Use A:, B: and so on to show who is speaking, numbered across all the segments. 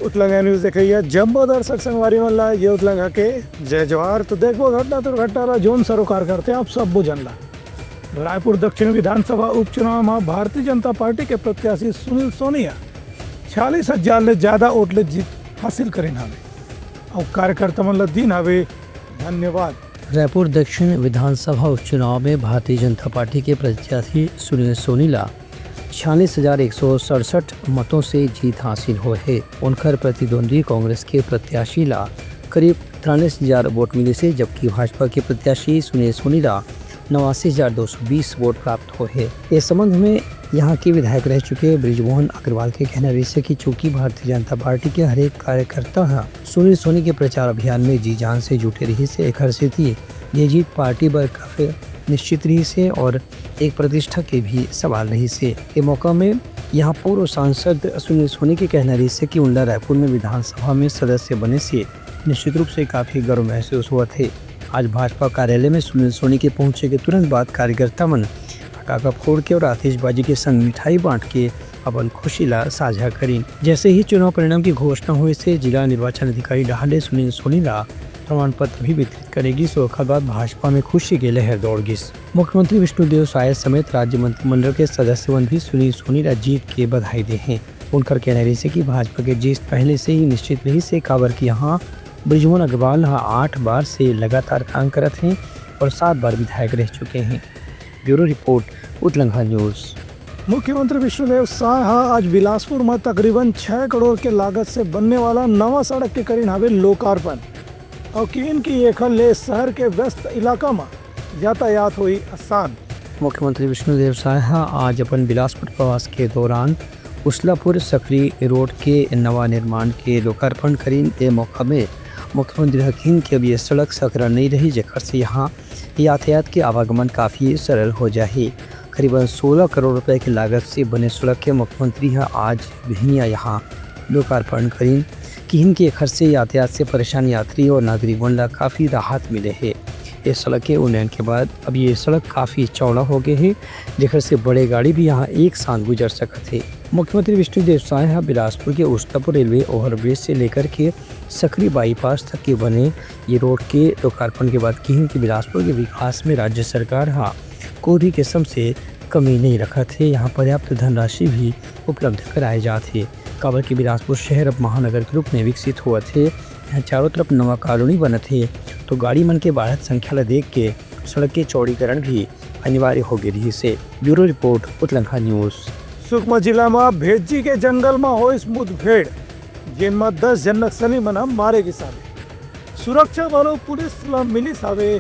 A: उतलंगा news देखिए जम्बो दर्शक संगवारी मल्ला ये उतलंगा के जय जवाहर। तो देखो घटना दुर्घटना जोन सरोकार करते आप सब बुझनला। रायपुर दक्षिण विधानसभा उपचुनाव में भारतीय जनता पार्टी के प्रत्याशी सुनील सोनिया 46,000 ले ज्यादा वोट ले जीत हासिल करें हवे और कार्यकर्ता मन दिन हवे धन्यवाद।
B: रायपुर दक्षिण विधानसभा उपचुनाव में भारतीय जनता पार्टी के प्रत्याशी सुनील सोनीला 46,167 मतों से जीत हासिल हुए है। उनकर प्रतिद्वंदी कांग्रेस के प्रत्याशी ला करीब 43,000 वोट मिले से, जबकि भाजपा के प्रत्याशी सुनील सोनीला 89,220 वोट प्राप्त हुए है। इस संबंध में यहाँ के विधायक रह चुके बृजमोहन अग्रवाल के कहना है कि चूंकि भारतीय जनता पार्टी के हर एक कार्यकर्ता सुनील सोनी के प्रचार अभियान में जी जान से जुटे रही से एक हर से ये जीत पार्टी पर काफी निश्चित रही से और एक प्रतिष्ठा के भी सवाल रही से। ये मौका में यहाँ पूर्व सांसद सुनील सोनी के कहना रही से कि उनला रायपुर में विधानसभा में सदस्य बने से निश्चित रूप से काफी गर्व महसूस हुआ थे। आज भाजपा कार्यालय में सुनील सोनी के पहुंचे के तुरंत बाद कार्यकर्ता मन पटाखा फोड़ के और आतिशबाजी के संग मिठाई बांट के अपन खुशी ला साझा करी। जैसे ही चुनाव परिणाम की घोषणा हुई से जिला निर्वाचन अधिकारी डहाले सुनील सोनी ला प्रमाण पत्र भी वितरित करेगी। सो बाद भाजपा में खुशी के लहर दौड़ गिस। मुख्यमंत्री विष्णुदेव साय समेत राज्य मंत्रिमंडल के सदस्यों भी सुनील सोनी ला जीत के बधाई दे हैं। उनकर कहना रही कि भाजपा के जीत पहले से ही निश्चित रही से काबर की यहाँ बृजमोहन अग्रवाल 8 बार से लगातार काम करत हैं और 7 बार विधायक रह चुके हैं। Bureau report Utlanga news.
A: मुख्यमंत्री विष्णुदेव साय आज बिलासपुर में तकरीबन 6 करोड़ के लागत से बनने वाला नवा सड़क के करीन हवे लोकार्पण और किन की एक ले शहर के व्यस्त इलाका में यातायात हुई आसान।
B: मुख्यमंत्री विष्णुदेव साय आज अपन बिलासपुर प्रवास के दौरान उसलापुर सकरी रोड के नवा निर्माण के लोकार्पण करीन। ए मौका में मुख्यमंत्री हकीम के अब ये सड़क सकरा नहीं रही, जेकर से यहाँ यातायात के आवागमन काफ़ी सरल हो जाए। करीबन 16 करोड़ रुपए की लागत से बने सड़क के मुख्यमंत्री आज भिनिया यहाँ लोकार्पण करीन। किन के खर्च से यातायात से परेशान यात्री और नागरिकों ला काफ़ी राहत मिले है। इस सड़क के उन्नयन के बाद अब ये सड़क काफ़ी चौड़ा हो गए है, जेकर से बड़े गाड़ी भी यहाँ एक साथ गुजर सकते है। मुख्यमंत्री विष्णुदेव साय बिलासपुर के उसलापुर रेलवे ओवरब्रिज से लेकर के सकरी बाईपास तक के बने ये रोड के लोकार्पण के बाद किन के बिलासपुर के विकास में राज्य सरकार कोई भी किस्म से कमी नहीं रखा थे। यहाँ पर्याप्त धनराशि भी उपलब्ध कराए जाते। काबर की बिलासपुर शहर अब महानगर के रूप में विकसित हुआ थे। यहाँ चारों तरफ नवा कॉलोनी बने थे, तो गाड़ी मन के बढ़त संख्या ला देख के सड़क के चौड़ीकरण भी अनिवार्य हो गई से। Bureau report Utlanga news.
A: Sukma जिला में भेजी के जंगल में हो इस मुठभेड़ जिनमें 10 जन नक्सली मना मारे गए सावे। सुरक्षा बलों पुलिस ला मिली सावे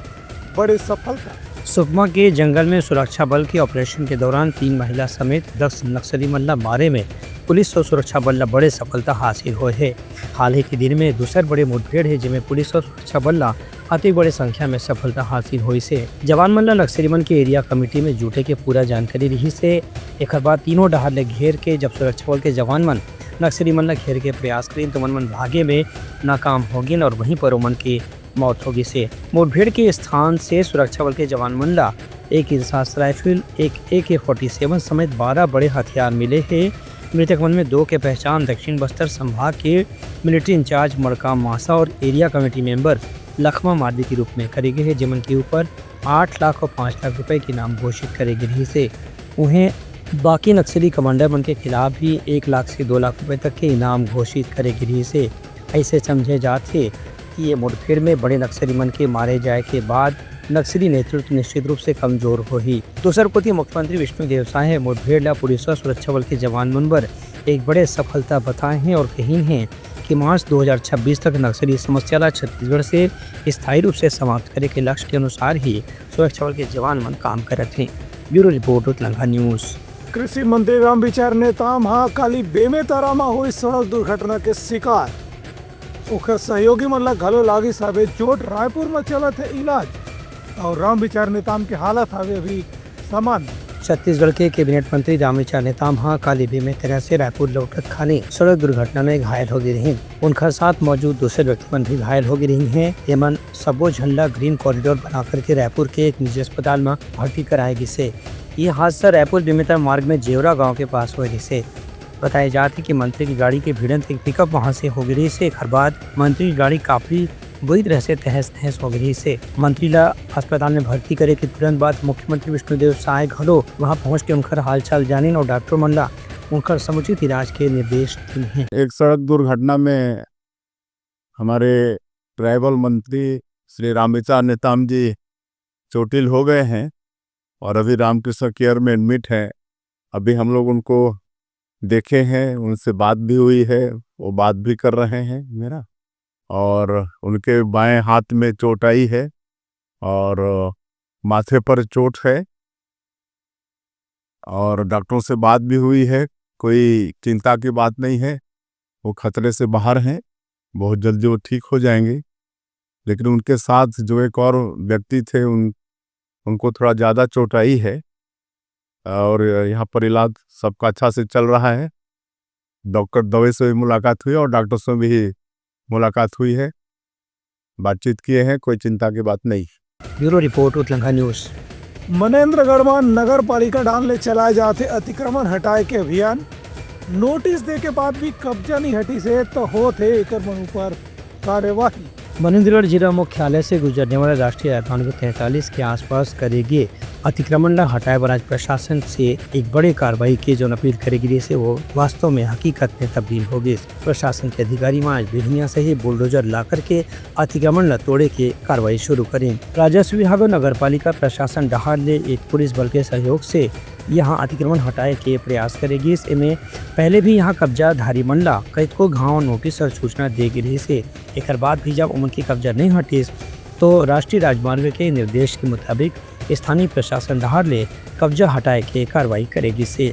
A: बड़ी सफलता।
B: सुकमा के जंगल में सुरक्षा बल के ऑपरेशन के दौरान 3 महिला समेत 10 नक्सली मल्ला मारे में पुलिस और सुरक्षा बल ला बड़े सफलता हासिल हुए है। हाल ही के दिन में दूसर बड़े मुठभेड़ है जिसमें पुलिस और सुरक्षा बल ला अति बड़े संख्या में सफलता हासिल हुई से। जवान मल्ला नक्सली मन के एरिया कमेटी में जुटे के पूरा जानकारी रही से। एक बाद तीनों डहार ले घेर के जब सुरक्षा बल के जवान मन नक्सली मन ला घेर के प्रयास करें तो मन भागे में नाकाम हो गए और वहीं पर मन की मौत होगी से। मुठभेड़ के स्थान से सुरक्षा बल के जवान मन ला एक इंसास राइफल, एक AK-47 समेत 12 बड़े हथियार मिले हैं। मृतक मन में 2 के पहचान दक्षिण बस्तर संभाग के मिलिट्री इंचार्ज मरकाम मासा और area committee member Lakhma Mardi के रूप में करे गए हैं, जिमन के ऊपर 8 लाख और 5 लाख रुपए की इनाम घोषित करे गए से। उन्हें बाकी नक्सली कमांडर मन के खिलाफ भी 1 लाख से 2 लाख रुपए तक के इनाम घोषित करे गए से। ऐसे समझे जाते कि ये मुठभेड़ में बड़े नक्सली मन के मारे जाए के बाद नक्सली नेतृत्व निश्चित रूप से कमजोर हो ही। दूसर प्रति मुख्यमंत्री विष्णुदेव साय मुठभेड़ ला पुलिस और सुरक्षा बल के जवान मनबर एक बड़े सफलता बताए हैं और कही हैं कि मार्च 2026 तक नक्सली समस्या ला छत्तीसगढ़ से स्थायी रूप से समाप्त करे के लक्ष्य के अनुसार ही सुरक्षा बल के जवान मन काम करत हैं। Bureau report Utlanga news.
A: कृषि मंत्री रामविचार नेताम काली बेमेतरा हुई सड़क दुर्घटना के शिकार। उखर सहयोगी मन ला घलो लागी साबे चोट। रायपुर में चलत है इलाज और रामविचार नेताम की हालत हवे अभी सामान्य।
B: छत्तीसगढ़ के कैबिनेट मंत्री रामविचार नेताम काली बेमेतरा से रायपुर लौटत खाने सड़क दुर्घटना में घायल हो गए रही। उनका साथ मौजूद दूसरे व्यक्ति मन भी घायल हो गए रही हैं। एमन सबो झंडा ग्रीन कॉरिडोर बना करके रायपुर के एक निजी अस्पताल में भर्ती कराएगी से। ये हादसा रायपुर बेमेतरा मार्ग में जेवरा गाँव के पास हुए से। बताया जाता है कि मंत्री की गाड़ी के भिड़ंत एक पिकअप वहां से हो गिरी से एक बाद मंत्री की गाड़ी काफी बुरी तरह से तहस नहस हो गई से मंत्री ला अस्पताल में भर्ती करे के तुरंत बाद मुख्यमंत्री विष्णुदेव साय घलो वहां पहुंच के उनकर हालचाल जाने और डॉक्टर मन ला उनकर समुचित इलाज के निर्देश दिए हैं।
C: एक सड़क दुर्घटना में हमारे ट्राइबल मंत्री श्री रामविचार नेताम जी चोटिल हो गए हैं और अभी रामकृष्ण केयर में एडमिट है। अभी हम लोग उनको देखे हैं, उनसे बात भी हुई है, वो बात भी कर रहे हैं मेरा, और उनके बाएं हाथ में चोट आई है और माथे पर चोट है, और डॉक्टरों से बात भी हुई है। कोई चिंता की बात नहीं है, वो खतरे से बाहर हैं, बहुत जल्दी वो ठीक हो जाएंगे। लेकिन उनके साथ जो एक और व्यक्ति थे उनको थोड़ा ज़्यादा चोट आई है और यहाँ पर इलाज सबका अच्छा से चल रहा है। डॉक्टर दवे से भी मुलाकात हुई और डॉक्टर से भी मुलाकात हुई है, बातचीत किए हैं, कोई चिंता की बात नहीं।
B: Bureau report Utlanga news.
A: Manendragarh में नगर पालिका डालने चलाए जाते अतिक्रमण हटाए के अभियान नोटिस दे के बाद भी कब्जा नहीं हटी से तो होते एक ऊपर कार्यवाही।
B: मनेन्द्रगढ़ जिला मुख्यालय से गुजरने वाले राष्ट्रीय राजमार्ग 43 के आसपास करेगी अतिक्रमण ला हटाए बर आज प्रशासन से एक बड़े कार्रवाई की जो अपील करेगी जैसे वो वास्तव में हकीकत में तब्दील हो गई। प्रशासन के अधिकारी आज बिजनिया से ही बुलडोजर ला करके अतिक्रमण ला तोड़े के कार्रवाई शुरू करें। राजस्व विभाग और नगर पालिका प्रशासन डहार ले एक पुलिस बल के सहयोग से यहाँ अतिक्रमण हटाए के प्रयास करेगी। इसमें पहले भी यहाँ कब्जाधारी मंडला कईको गाँव नोटिस और सूचना दे रही से एक बाद भी जब उनकी कब्जा नहीं हटी तो राष्ट्रीय राजमार्ग के निर्देश के मुताबिक स्थानीय प्रशासन डहार ले कब्जा हटाए के कार्रवाई करेगी से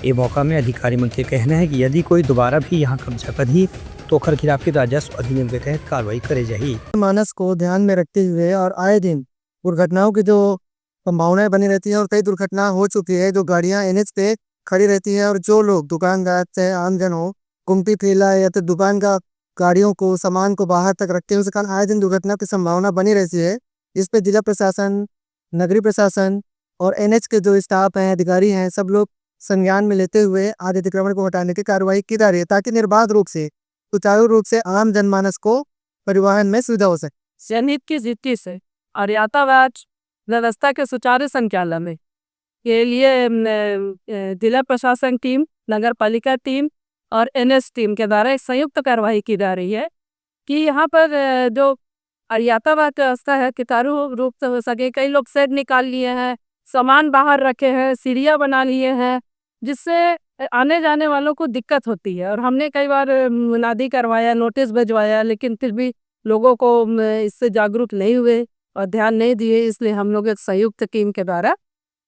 B: ये मौका में अधिकारी मन के कहना है कि यदि कोई दोबारा भी यहाँ कब्जा करी तो ओकर खिलाफ राजस्व अधिनियम के तहत कार्रवाई करे जाही।
D: मानस को ध्यान में रखते हुए और आए दिन दुर्घटनाओं की जो संभावनाएं बनी रहती है और कई दुर्घटना हो चुकी है, जो गाड़ियां एनएच पे खड़ी रहती है और जो लोग दुकानदार चाहे आमजन हो घूमती ठेला या तो दुकान का गाड़ियों को सामान को बाहर तक रखते हैं, उसके कारण आए दिन दुर्घटना की संभावना बनी रहती है। इस पे जिला प्रशासन, नगरीय प्रशासन और एनएच के जो स्टाफ हैं, अधिकारी हैं, सब लोग संज्ञान में लेते हुए आज अतिक्रमण को हटाने की कार्रवाई की जा रही है ताकि निर्बाध रूप से, सुचारू रूप से आम जनमानस को परिवहन में सुविधा हो सके।
E: जनहित की दृष्टि से और यातायात व्यवस्था के सुचारू संचालन के लिए जिला प्रशासन टीम, नगर पालिका टीम और एनएच टीम के द्वारा एक संयुक्त कार्रवाई की जा रही है कि यहाँ पर जो यातायात व्यवस्था है सुचारू रूप से हो सके। कई लोग शेड निकाल लिए हैं, सामान बाहर रखे हैं, सीढ़ियाँ बना लिए हैं, जिससे आने जाने वालों को दिक्कत होती है। और हमने कई बार मुनादी करवाया, नोटिस भिजवाया, लेकिन फिर भी लोगों को इससे जागरूक नहीं हुए और ध्यान नहीं दिए। इसलिए हम लोग एक संयुक्त टीम के द्वारा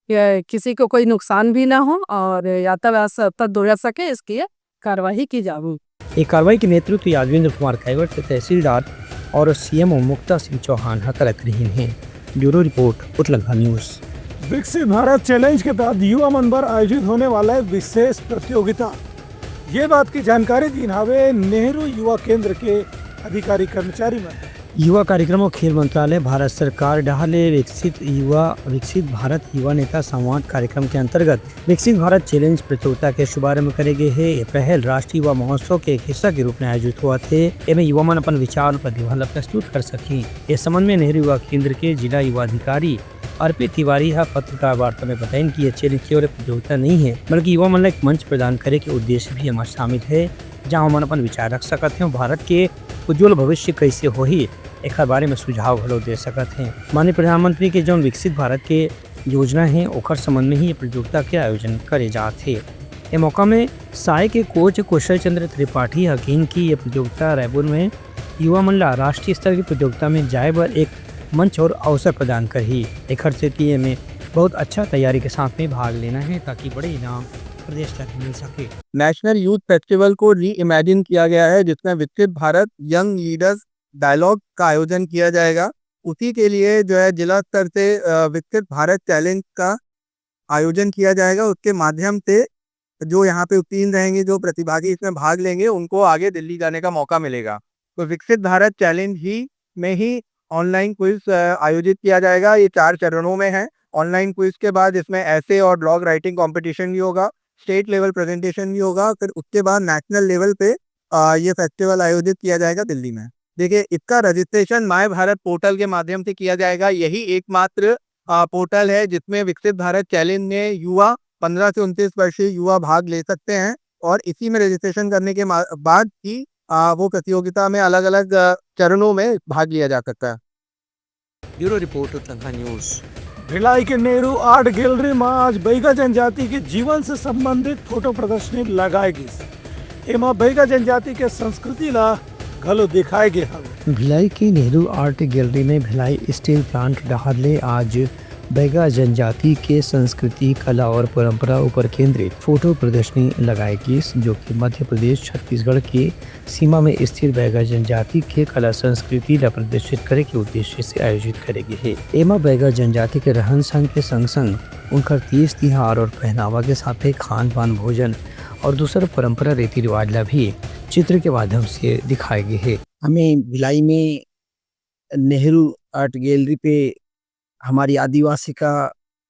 E: किसी को कोई नुकसान भी ना हो और यातायात सतत हो सके, इसकी कार्रवाई की जाए।
B: एक कार्रवाई के नेतृत्व यादवेंद्र कुमार कैवट से तहसीलदार और सीएमओ मुक्ता सिंह चौहान करत रही हैं। Bureau report Utlanga news.
A: विकसित भारत चैलेंज के तहत युवा मन पर आयोजित होने वाला है विशेष प्रतियोगिता। ये बात की जानकारी दी हावे नेहरू युवा केंद्र के अधिकारी कर्मचारी में।
B: युवा कार्यक्रम और खेल मंत्रालय भारत सरकार डहाले विकसित भारत युवा नेता संवाद कार्यक्रम के अंतर्गत विकसित भारत चैलेंज प्रतियोगिता के शुभारंभ करे गए है। ये पहल राष्ट्रीय युवा महोत्सव के एक हिस्सा के रूप में आयोजित हुआ थे। इसमें युवा मन अपन विचार और प्रतिभा प्रस्तुत कर सके। इस संबंध में नेहरू युवा केंद्र के जिला युवा अधिकारी अर्पित तिवारी पत्रकार वार्ता में बताएं कि यह चैलेंज केवल प्रतियोगिता नहीं है बल्कि युवा मन एक मंच प्रदान करे के उद्देश्य भी हमारे शामिल है, जहाँ मन अपन विचार रख सकते हैं। भारत के उज्जवल भविष्य कैसे हो ही एक बारे में सुझाव घलो दे सकते हैं। माननीय प्रधानमंत्री के जो विकसित भारत के योजना है ओकर संबंध में ही प्रतियोगिता के आयोजन करे जाते। ये मौका में साय के कोच कौशल चंद्र त्रिपाठी हकीम की ये प्रतियोगिता रायपुर में युवा मंडला राष्ट्रीय स्तर की प्रतियोगिता में जाए पर एक मंच और अवसर प्रदान कर ही एक से में बहुत अच्छा तैयारी के साथ में भाग लेना है ताकि बड़े इनाम प्रदेश तक मिल सके।
D: नेशनल यूथ फेस्टिवल को री इमेजिन किया गया है, जिसमें विकसित भारत यंग लीडर्स डायलॉग का आयोजन किया जाएगा। उसी के लिए जो है जिला स्तर से विकसित भारत चैलेंज का आयोजन किया जाएगा। उसके माध्यम से जो यहाँ पे उत्तीर्ण रहेंगे, जो प्रतिभागी इसमें भाग लेंगे, उनको आगे दिल्ली जाने का मौका मिलेगा। तो विकसित भारत चैलेंज में ही ऑनलाइन क्विज आयोजित किया जाएगा। ये 4 चरणों में है। ऑनलाइन क्विज के बाद इसमें ऐसे और ब्लॉग राइटिंग कंपटीशन भी होगा। स्टेट लेवल प्रेजेंटेशन भी होगा, फिर उसके बाद नेशनल लेवल पे ये फेस्टिवल आयोजित किया जाएगा दिल्ली में। देखिए, इसका रजिस्ट्रेशन माय भारत पोर्टल के माध्यम से किया जाएगा। यही एकमात्र पोर्टल है जिसमें विकसित भारत चैलेंज में युवा 15 से 29 वर्षीय युवा भाग ले सकते हैं, और इसी में रजिस्ट्रेशन करने के बाद ही वो प्रतियोगिता में अलग अलग चरणों में भाग लिया जा सकता है।
B: Bureau report Uttarakhand news.
A: Bhilai के नेहरू आर्ट गैलरी में आज बैगा जनजाति के जीवन से संबंधित फोटो प्रदर्शनी लगाएगी। एमा बैगा जनजाति के संस्कृति ला घलो दिखाएगे हवे।
B: भिलाई की नेहरू आर्ट गैलरी में भिलाई स्टील प्लांट डहारले आज बैगा जनजाति के संस्कृति, कला और परंपरा ऊपर केंद्रित फोटो प्रदर्शनी लगाएगी, जो कि मध्य प्रदेश छत्तीसगढ़ की सीमा में स्थित बैगा जनजाति के कला संस्कृति ला प्रदर्शित करे के उद्देश्य से आयोजित करेगी है। एमा बैगा जनजाति के रहन सहन के संग संग उनका तीज तिहार और पहनावा के साथ खान पान, भोजन और दूसरा परंपरा रीति रिवाज ला भी चित्र के माध्यम से दिखाएगी है।
F: हमें भिलाई में नेहरू आर्ट गैलरी पे हमारी आदिवासी का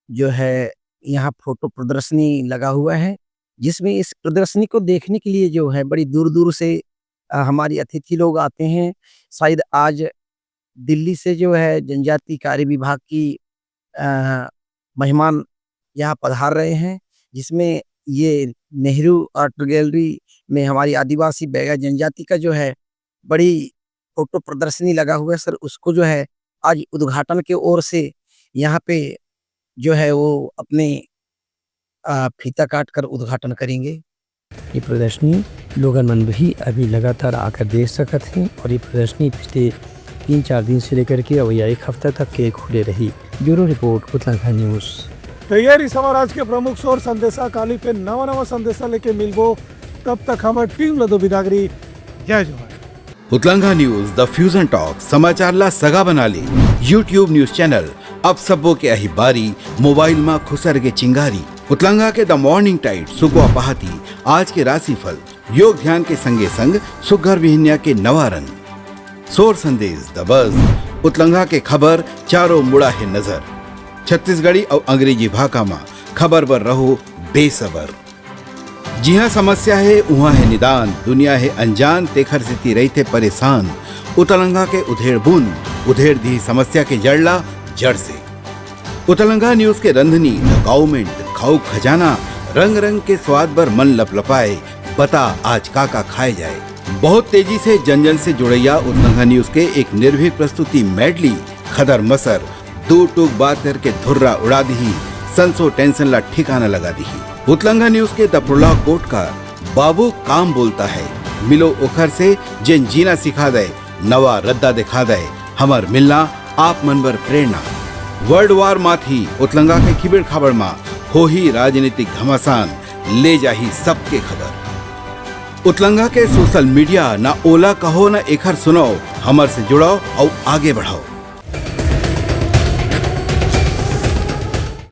F: जो है यहाँ फोटो प्रदर्शनी लगा हुआ है, जिसमें इस प्रदर्शनी को देखने के लिए जो है बड़ी दूर दूर से हमारी अतिथि लोग आते हैं। शायद आज दिल्ली से जो है जनजाति कार्य विभाग की मेहमान यहाँ पधार रहे हैं, जिसमें ये नेहरू आर्ट गैलरी में हमारी आदिवासी बैगा जनजाति का जो है बड़ी फोटो प्रदर्शनी लगा हुआ है सर, उसको जो है आज उद्घाटन के ओर से यहाँ पे जो है वो अपने फीता काट कर उद्घाटन करेंगे।
B: ये प्रदर्शनी लोगन मन भी अभी लगातार आकर देख सकते हैं, और ये प्रदर्शनी पिछले 3-4 दिन से लेकर के अब एक हफ्ता तक के खुले रही। Bureau report Uttarakhand news.
A: तैयारी समाराज के प्रमुख सोर संदेशा काली पे नवा नवा संदेशा लेके मिलबो, तब तक हमारी टीम लदो बिदागरी। जय Jawahar.
G: Utlanga news the fusion talk समाचार ला सगा बना ली। यूट्यूब न्यूज चैनल अब सबो के अही बारी मोबाइल में खुसर के चिंगारी। उतलंगा के द मॉर्निंग टाइट सुगवा पहाती, आज के राशिफल, योग ध्यान के संगे संग सुघर विहिन्या के नवा रंग, सोर संदेश द बज। उतलंगा के खबर चारों मुड़ा है नजर, छत्तीसगढ़ी और अंग्रेजी भाषा में खबर पर रहो बेसबर। जी हाँ, समस्या है वहाँ है निदान, दुनिया है अनजान तेखर स्थिति रही थे परेशान। उतलंगा के उधेड़ बुन उधेड़ दी समस्या के जड़ला जड़ से। उतलंगा न्यूज के रंधनी द गवर्नमेंट खाऊ खजाना, रंग रंग के स्वाद पर मन लपलपाए, बता आज का खाए जाए। बहुत तेजी से जन जन से जुड़ैया उतलंगा न्यूज के एक निर्भीक प्रस्तुति मेडली खदर मसर दो टूक बात करके धुर्रा उड़ा दी, संसो टेंशन ला ठिकाना लगा दी। उतलंगा न्यूज के द प्रोलॉग कोट का बाबू काम बोलता है, मिलो उखर से जिन जीना सिखा दे, नवा रद्दा दिखा दे, हमार मिलना आप मन बर प्रेरणा। वर्ल्ड वार माथी उतलंगा के खिबड़ खबर मा हो ही राजनीतिक घमासान, ले जाही सबके खबर। उतलंगा के सोशल मीडिया ना ओला कहो ना एखर सुनाओ, हमर से जुड़ाओ और आगे बढ़ाओ।